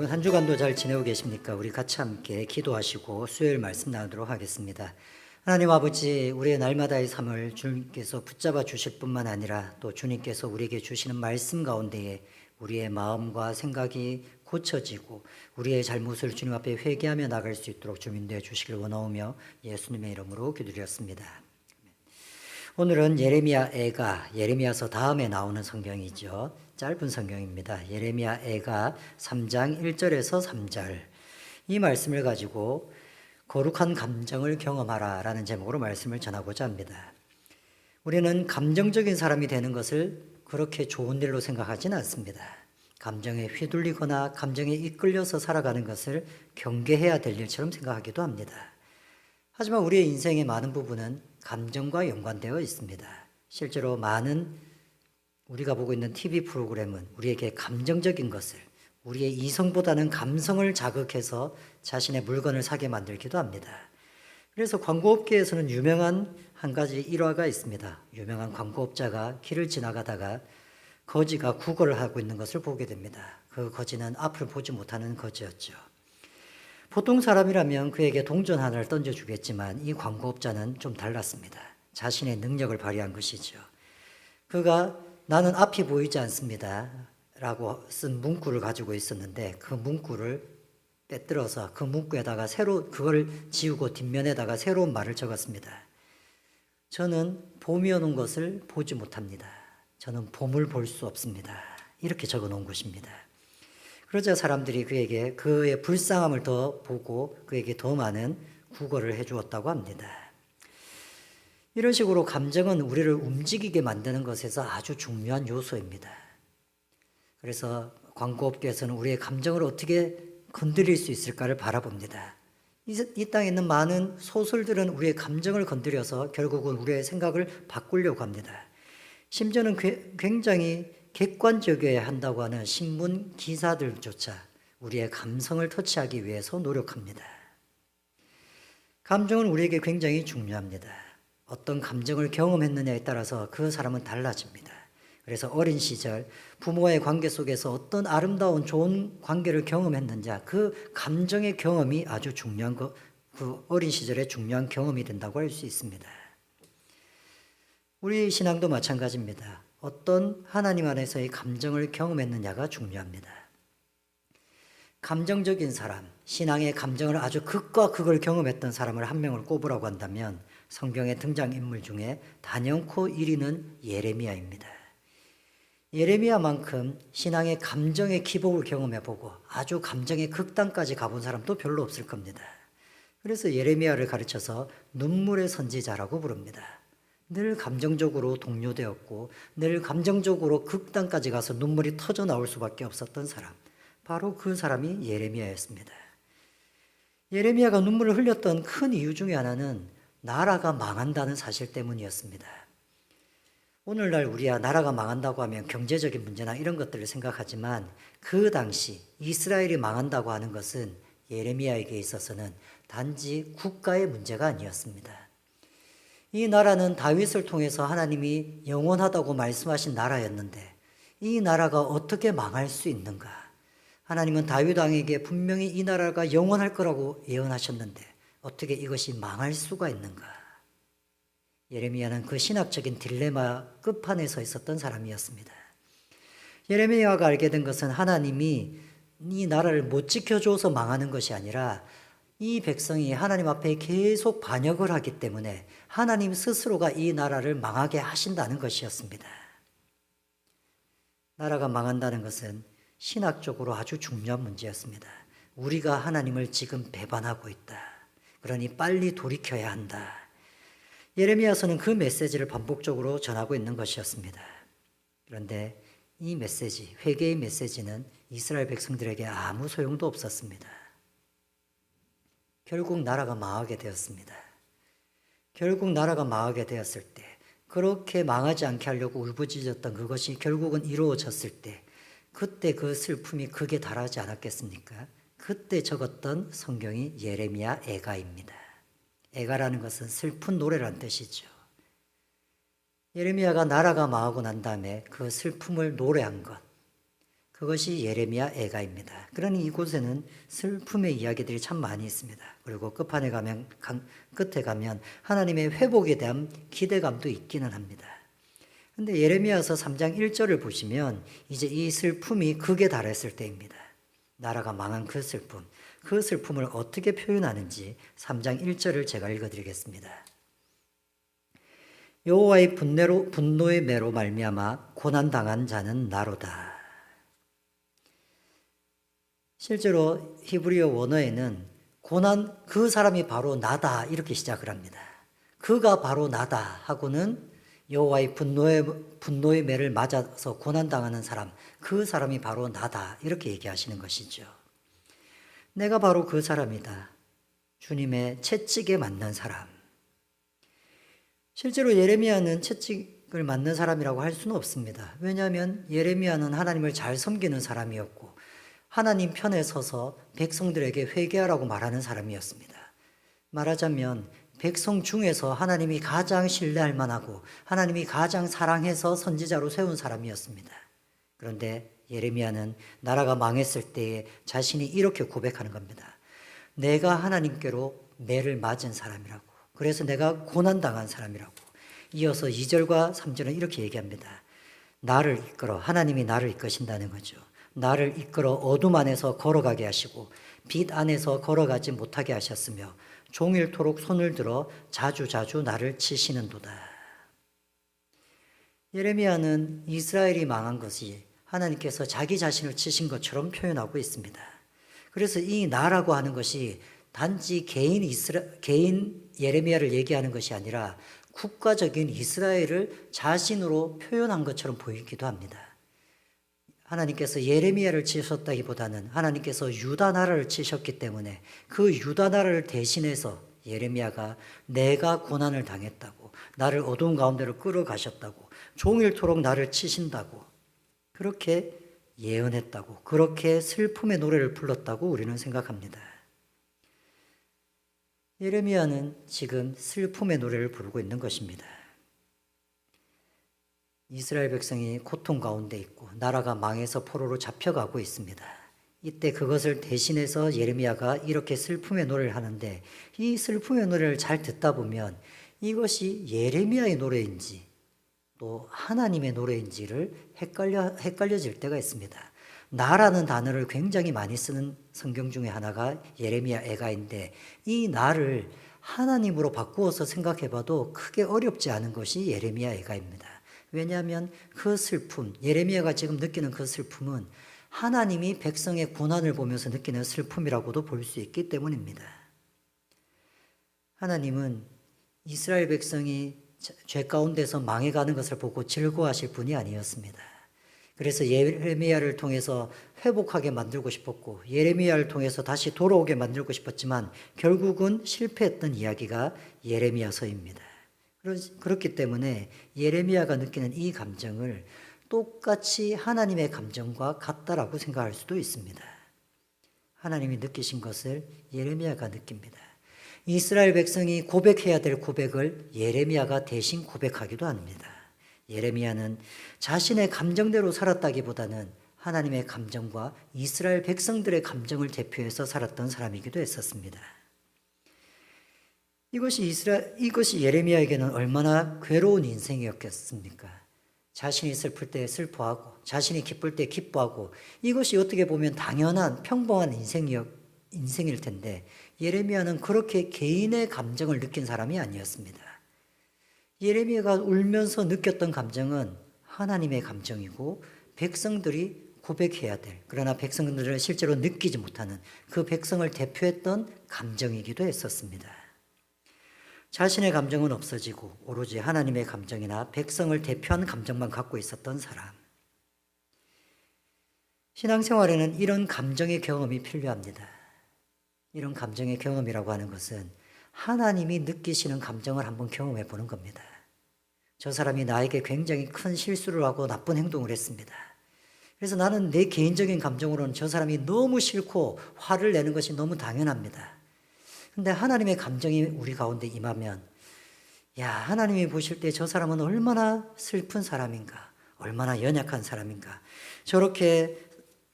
여러분 한 주간도 잘 지내고 계십니까? 우리 같이 함께 기도하시고 수요일 말씀 나누도록 하겠습니다. 하나님 아버지, 우리의 날마다의 삶을 주님께서 붙잡아 주실 뿐만 아니라 또 주님께서 우리에게 주시는 말씀 가운데에 우리의 마음과 생각이 고쳐지고 우리의 잘못을 주님 앞에 회개하며 나갈 수 있도록 좀 인도해 주시길 원하오며 예수님의 이름으로 기도드렸습니다. 오늘은 예레미야 애가, 예레미야서 다음에 나오는 성경이죠. 짧은 성경입니다. 예레미야 애가 3장 1절에서 3절. 이 말씀을 가지고 거룩한 감정을 경험하라 라는 제목으로 말씀을 전하고자 합니다. 우리는 감정적인 사람이 되는 것을 그렇게 좋은 일로 생각하지는 않습니다. 감정에 휘둘리거나 감정에 이끌려서 살아가는 것을 경계해야 될 일처럼 생각하기도 합니다. 하지만 우리의 인생의 많은 부분은 감정과 연관되어 있습니다. 실제로 많은 우리가 보고 있는 TV 프로그램은 우리에게 감정적인 것을, 우리의 이성보다는 감성을 자극해서 자신의 물건을 사게 만들기도 합니다. 그래서 광고업계에서는 유명한 한 가지 일화가 있습니다. 유명한 광고업자가 길을 지나가다가 거지가 구걸을 하고 있는 것을 보게 됩니다. 그 거지는 앞을 보지 못하는 거지였죠. 보통 사람이라면 그에게 동전 하나를 던져주겠지만 이 광고업자는 좀 달랐습니다. 자신의 능력을 발휘한 것이죠. 그가 나는 앞이 보이지 않습니다 라고 쓴 문구를 가지고 있었는데 그 문구를 빼뜨려서 그 문구에다가 그걸 지우고 뒷면에다가 새로운 말을 적었습니다. 저는 봄이 오는 것을 보지 못합니다. 저는 봄을 볼 수 없습니다. 이렇게 적어 놓은 것입니다. 그러자 사람들이 그에게 그의 불쌍함을 더 보고 그에게 더 많은 구걸을 해주었다고 합니다. 이런 식으로 감정은 우리를 움직이게 만드는 것에서 아주 중요한 요소입니다. 그래서 광고업계에서는 우리의 감정을 어떻게 건드릴 수 있을까를 바라봅니다. 이 땅에 있는 많은 소설들은 우리의 감정을 건드려서 결국은 우리의 생각을 바꾸려고 합니다. 심지어는 굉장히 객관적이어야 한다고 하는 신문 기사들조차 우리의 감성을 터치하기 위해서 노력합니다. 감정은 우리에게 굉장히 중요합니다. 어떤 감정을 경험했느냐에 따라서 그 사람은 달라집니다. 그래서 어린 시절 부모와의 관계 속에서 어떤 아름다운 좋은 관계를 경험했는지 그 감정의 경험이 아주 중요한 그 어린 시절의 중요한 경험이 된다고 할 수 있습니다. 우리 신앙도 마찬가지입니다. 어떤 하나님 안에서의 감정을 경험했느냐가 중요합니다. 감정적인 사람, 신앙의 감정을 아주 극과 극을 경험했던 사람을 한 명을 꼽으라고 한다면 성경의 등장인물 중에 단연코 1위는 예레미야입니다. 예레미야만큼 신앙의 감정의 기복을 경험해보고 아주 감정의 극단까지 가본 사람도 별로 없을 겁니다. 그래서 예레미야를 가르쳐서 눈물의 선지자라고 부릅니다. 늘 감정적으로 동요되었고 늘 감정적으로 극단까지 가서 눈물이 터져 나올 수밖에 없었던 사람, 바로 그 사람이 예레미야였습니다. 예레미야가 눈물을 흘렸던 큰 이유 중에 하나는 나라가 망한다는 사실 때문이었습니다. 오늘날 우리야 나라가 망한다고 하면 경제적인 문제나 이런 것들을 생각하지만 그 당시 이스라엘이 망한다고 하는 것은 예레미야에게 있어서는 단지 국가의 문제가 아니었습니다. 이 나라는 다윗을 통해서 하나님이 영원하다고 말씀하신 나라였는데 이 나라가 어떻게 망할 수 있는가? 하나님은 다윗 왕에게 분명히 이 나라가 영원할 거라고 예언하셨는데 어떻게 이것이 망할 수가 있는가? 예레미야는 그 신학적인 딜레마 끝판에 서 있었던 사람이었습니다. 예레미야가 알게 된 것은 하나님이 이 나라를 못 지켜줘서 망하는 것이 아니라 이 백성이 하나님 앞에 계속 반역을 하기 때문에 하나님 스스로가 이 나라를 망하게 하신다는 것이었습니다. 나라가 망한다는 것은 신학적으로 아주 중요한 문제였습니다. 우리가 하나님을 지금 배반하고 있다. 그러니 빨리 돌이켜야 한다. 예레미야서는 그 메시지를 반복적으로 전하고 있는 것이었습니다. 그런데 이 메시지, 회개의 메시지는 이스라엘 백성들에게 아무 소용도 없었습니다. 결국 나라가 망하게 되었습니다. 결국 나라가 망하게 되었을 때, 그렇게 망하지 않게 하려고 울부짖었던 그것이 결국은 이루어졌을 때, 그때 그 슬픔이 극에 달하지 않았겠습니까? 그때 적었던 성경이 예레미야 애가입니다. 애가라는 것은 슬픈 노래란 뜻이죠. 예레미야가 나라가 망하고 난 다음에 그 슬픔을 노래한 것, 그것이 예레미야 애가입니다. 그러니 이곳에는 슬픔의 이야기들이 참 많이 있습니다. 그리고 끝에 가면 하나님의 회복에 대한 기대감도 있기는 합니다. 근데 예레미야서 3장 1절을 보시면 이제 이 슬픔이 극에 달했을 때입니다. 나라가 망한 그 슬픔을 어떻게 표현하는지 3장 1절을 제가 읽어드리겠습니다. 여호와의 분노의 매로 말미암아 고난당한 자는 나로다. 실제로 히브리어 원어에는 그 사람이 바로 나다 이렇게 시작을 합니다. 그가 바로 나다 하고는 여호와의 분노의 매를 맞아서 고난당하는 사람, 그 사람이 바로 나다 이렇게 얘기하시는 것이죠. 내가 바로 그 사람이다. 주님의 채찍에 맞는 사람. 실제로 예레미야는 채찍을 맞는 사람이라고 할 수는 없습니다. 왜냐하면 예레미야는 하나님을 잘 섬기는 사람이었고 하나님 편에 서서 백성들에게 회개하라고 말하는 사람이었습니다. 말하자면 백성 중에서 하나님이 가장 신뢰할 만하고 하나님이 가장 사랑해서 선지자로 세운 사람이었습니다. 그런데 예레미야는 나라가 망했을 때에 자신이 이렇게 고백하는 겁니다. 내가 하나님께로 매를 맞은 사람이라고. 그래서 내가 고난당한 사람이라고. 이어서 2절과 3절은 이렇게 얘기합니다. 나를 이끌어, 하나님이 나를 이끄신다는 거죠. 나를 이끌어 어둠 안에서 걸어가게 하시고 빛 안에서 걸어가지 못하게 하셨으며 종일토록 손을 들어 자주자주 나를 치시는도다. 예레미야는 이스라엘이 망한 것이 하나님께서 자기 자신을 치신 것처럼 표현하고 있습니다. 그래서 이 나라고 하는 것이 단지 개인 예레미야를 얘기하는 것이 아니라 국가적인 이스라엘을 자신으로 표현한 것처럼 보이기도 합니다. 하나님께서 예레미야를 치셨다기보다는 하나님께서 유다 나라를 치셨기 때문에 그 유다 나라를 대신해서 예레미야가 내가 고난을 당했다고, 나를 어두운 가운데로 끌어가셨다고, 종일토록 나를 치신다고 그렇게 예언했다고, 그렇게 슬픔의 노래를 불렀다고 우리는 생각합니다. 예레미야는 지금 슬픔의 노래를 부르고 있는 것입니다. 이스라엘 백성이 고통 가운데 있고 나라가 망해서 포로로 잡혀가고 있습니다. 이때 그것을 대신해서 예레미야가 이렇게 슬픔의 노래를 하는데 이 슬픔의 노래를 잘 듣다 보면 이것이 예레미야의 노래인지 또 하나님의 노래인지를 헷갈려질 때가 있습니다. 나라는 단어를 굉장히 많이 쓰는 성경 중에 하나가 예레미야 애가인데 이 나를 하나님으로 바꾸어서 생각해봐도 크게 어렵지 않은 것이 예레미야 애가입니다. 왜냐하면 그 슬픔, 예레미야가 지금 느끼는 그 슬픔은 하나님이 백성의 고난을 보면서 느끼는 슬픔이라고도 볼 수 있기 때문입니다. 하나님은 이스라엘 백성이 죄 가운데서 망해가는 것을 보고 즐거워하실 분이 아니었습니다. 그래서 예레미야를 통해서 회복하게 만들고 싶었고 예레미야를 통해서 다시 돌아오게 만들고 싶었지만 결국은 실패했던 이야기가 예레미야서입니다. 그렇기 때문에 예레미야가 느끼는 이 감정을 똑같이 하나님의 감정과 같다라고 생각할 수도 있습니다. 하나님이 느끼신 것을 예레미야가 느낍니다. 이스라엘 백성이 고백해야 될 고백을 예레미야가 대신 고백하기도 합니다. 예레미야는 자신의 감정대로 살았다기보다는 하나님의 감정과 이스라엘 백성들의 감정을 대표해서 살았던 사람이기도 했었습니다. 이것이 예레미야에게는 얼마나 괴로운 인생이었겠습니까? 자신이 슬플 때 슬퍼하고 자신이 기쁠 때 기뻐하고 이것이 어떻게 보면 당연한 평범한 인생일 텐데 예레미야는 그렇게 개인의 감정을 느낀 사람이 아니었습니다. 예레미야가 울면서 느꼈던 감정은 하나님의 감정이고 백성들이 고백해야 될, 그러나 백성들을 실제로 느끼지 못하는 그 백성을 대표했던 감정이기도 했었습니다. 자신의 감정은 없어지고 오로지 하나님의 감정이나 백성을 대표한 감정만 갖고 있었던 사람. 신앙생활에는 이런 감정의 경험이 필요합니다. 이런 감정의 경험이라고 하는 것은 하나님이 느끼시는 감정을 한번 경험해 보는 겁니다. 저 사람이 나에게 굉장히 큰 실수를 하고 나쁜 행동을 했습니다. 그래서 나는 내 개인적인 감정으로는 저 사람이 너무 싫고 화를 내는 것이 너무 당연합니다. 근데 하나님의 감정이 우리 가운데 임하면 하나님이 보실 때 저 사람은 얼마나 슬픈 사람인가, 얼마나 연약한 사람인가, 저렇게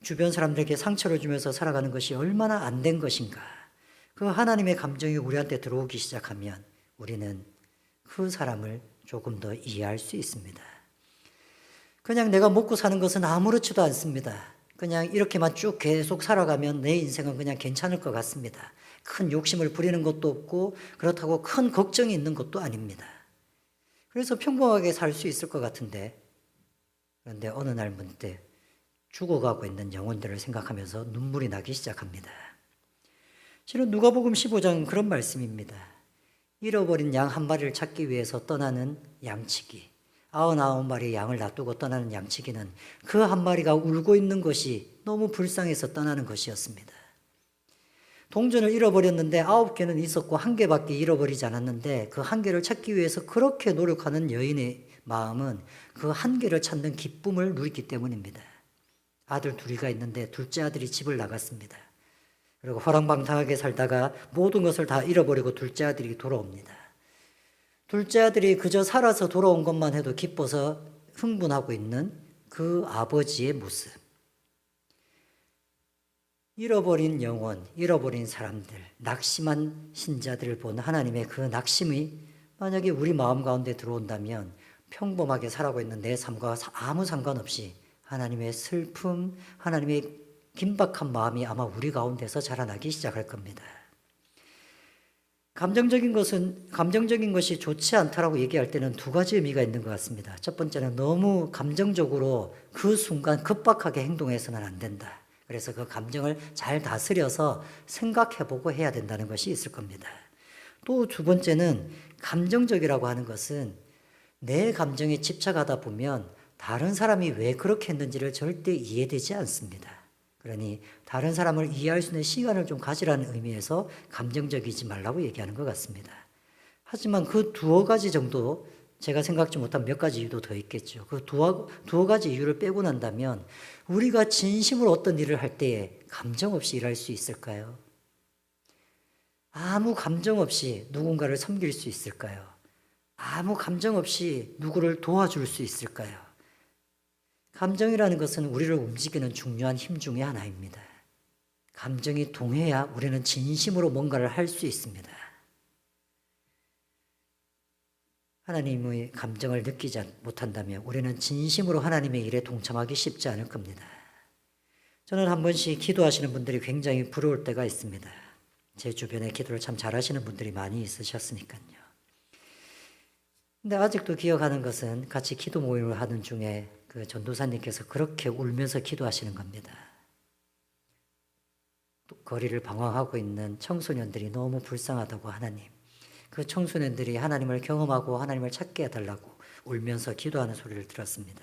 주변 사람들에게 상처를 주면서 살아가는 것이 얼마나 안 된 것인가. 그 하나님의 감정이 우리한테 들어오기 시작하면 우리는 그 사람을 조금 더 이해할 수 있습니다. 그냥 내가 먹고 사는 것은 아무렇지도 않습니다. 그냥 이렇게만 쭉 계속 살아가면 내 인생은 그냥 괜찮을 것 같습니다. 큰 욕심을 부리는 것도 없고 그렇다고 큰 걱정이 있는 것도 아닙니다. 그래서 평범하게 살 수 있을 것 같은데, 그런데 어느 날 문득 죽어가고 있는 영혼들을 생각하면서 눈물이 나기 시작합니다. 실은 누가복음 15장 그런 말씀입니다. 잃어버린 양 한 마리를 찾기 위해서 떠나는 양치기, 99마리의 양을 놔두고 떠나는 양치기는 그 한 마리가 울고 있는 것이 너무 불쌍해서 떠나는 것이었습니다. 동전을 잃어버렸는데 9개는 있었고 1개밖에 잃어버리지 않았는데 그 1개를 찾기 위해서 그렇게 노력하는 여인의 마음은 그 1개를 찾는 기쁨을 누리기 때문입니다. 아들 둘이가 있는데 둘째 아들이 집을 나갔습니다. 그리고 호랑방탕하게 살다가 모든 것을 다 잃어버리고 둘째 아들이 돌아옵니다. 둘째 아들이 그저 살아서 돌아온 것만 해도 기뻐서 흥분하고 있는 그 아버지의 모습. 잃어버린 영혼, 잃어버린 사람들, 낙심한 신자들을 본 하나님의 그 낙심이 만약에 우리 마음 가운데 들어온다면 평범하게 살아가고 있는 내 삶과 아무 상관없이 하나님의 슬픔, 하나님의 긴박한 마음이 아마 우리 가운데서 자라나기 시작할 겁니다. 감정적인 것이 좋지 않다라고 얘기할 때는 두 가지 의미가 있는 것 같습니다. 첫 번째는 너무 감정적으로 그 순간 급박하게 행동해서는 안 된다. 그래서 그 감정을 잘 다스려서 생각해보고 해야 된다는 것이 있을 겁니다. 또 두 번째는 감정적이라고 하는 것은 내 감정에 집착하다 보면 다른 사람이 왜 그렇게 했는지를 절대 이해되지 않습니다. 그러니 다른 사람을 이해할 수 있는 시간을 좀 가지라는 의미에서 감정적이지 말라고 얘기하는 것 같습니다. 하지만 그 두어 가지 정도, 제가 생각지 못한 몇 가지 이유도 더 있겠죠. 그 두어 가지 이유를 빼고 난다면 우리가 진심으로 어떤 일을 할 때에 감정 없이 일할 수 있을까요? 아무 감정 없이 누군가를 섬길 수 있을까요? 아무 감정 없이 누구를 도와줄 수 있을까요? 감정이라는 것은 우리를 움직이는 중요한 힘 중에 하나입니다. 감정이 동해야 우리는 진심으로 뭔가를 할 수 있습니다. 하나님의 감정을 느끼지 못한다면 우리는 진심으로 하나님의 일에 동참하기 쉽지 않을 겁니다. 저는 한 번씩 기도하시는 분들이 굉장히 부러울 때가 있습니다. 제 주변에 기도를 참 잘하시는 분들이 많이 있으셨으니까요. 근데 아직도 기억하는 것은 같이 기도 모임을 하는 중에 그 전도사님께서 그렇게 울면서 기도하시는 겁니다. 거리를 방황하고 있는 청소년들이 너무 불쌍하다고 하나님, 그 청소년들이 하나님을 경험하고 하나님을 찾게 해달라고 울면서 기도하는 소리를 들었습니다.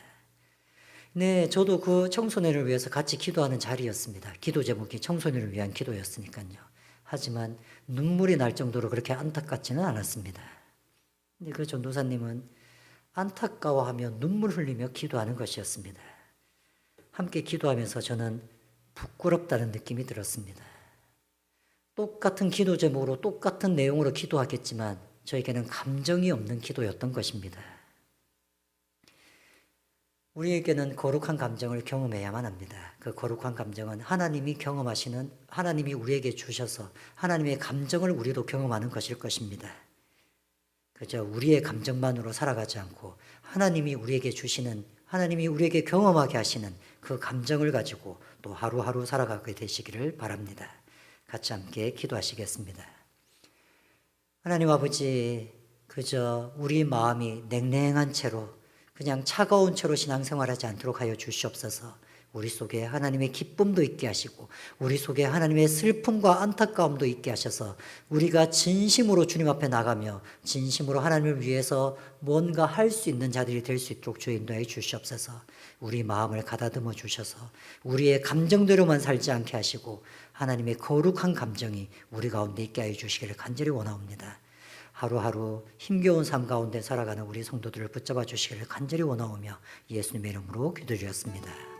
네, 저도 그 청소년을 위해서 같이 기도하는 자리였습니다. 기도 제목이 청소년을 위한 기도였으니까요. 하지만 눈물이 날 정도로 그렇게 안타깝지는 않았습니다. 근데 그 전도사님은 안타까워하며 눈물 흘리며 기도하는 것이었습니다. 함께 기도하면서 저는 부끄럽다는 느낌이 들었습니다. 똑같은 기도 제목으로 똑같은 내용으로 기도하겠지만 저에게는 감정이 없는 기도였던 것입니다. 우리에게는 거룩한 감정을 경험해야만 합니다. 그 거룩한 감정은 하나님이 경험하시는, 하나님이 우리에게 주셔서 하나님의 감정을 우리도 경험하는 것일 것입니다. 그저 우리의 감정만으로 살아가지 않고 하나님이 우리에게 주시는, 하나님이 우리에게 경험하게 하시는 그 감정을 가지고 또 하루하루 살아가게 되시기를 바랍니다. 같이 함께 기도하시겠습니다. 하나님 아버지, 그저 우리 마음이 냉랭한 채로, 그냥 차가운 채로 신앙생활하지 않도록 하여 주시옵소서. 우리 속에 하나님의 기쁨도 있게 하시고 우리 속에 하나님의 슬픔과 안타까움도 있게 하셔서 우리가 진심으로 주님 앞에 나가며 진심으로 하나님을 위해서 뭔가 할 수 있는 자들이 될 수 있도록 주의 인도해 주시옵소서. 우리 마음을 가다듬어 주셔서 우리의 감정대로만 살지 않게 하시고 하나님의 거룩한 감정이 우리 가운데 있게 하여 주시기를 간절히 원하옵니다. 하루하루 힘겨운 삶 가운데 살아가는 우리 성도들을 붙잡아 주시기를 간절히 원하오며 예수님의 이름으로 기도드렸습니다.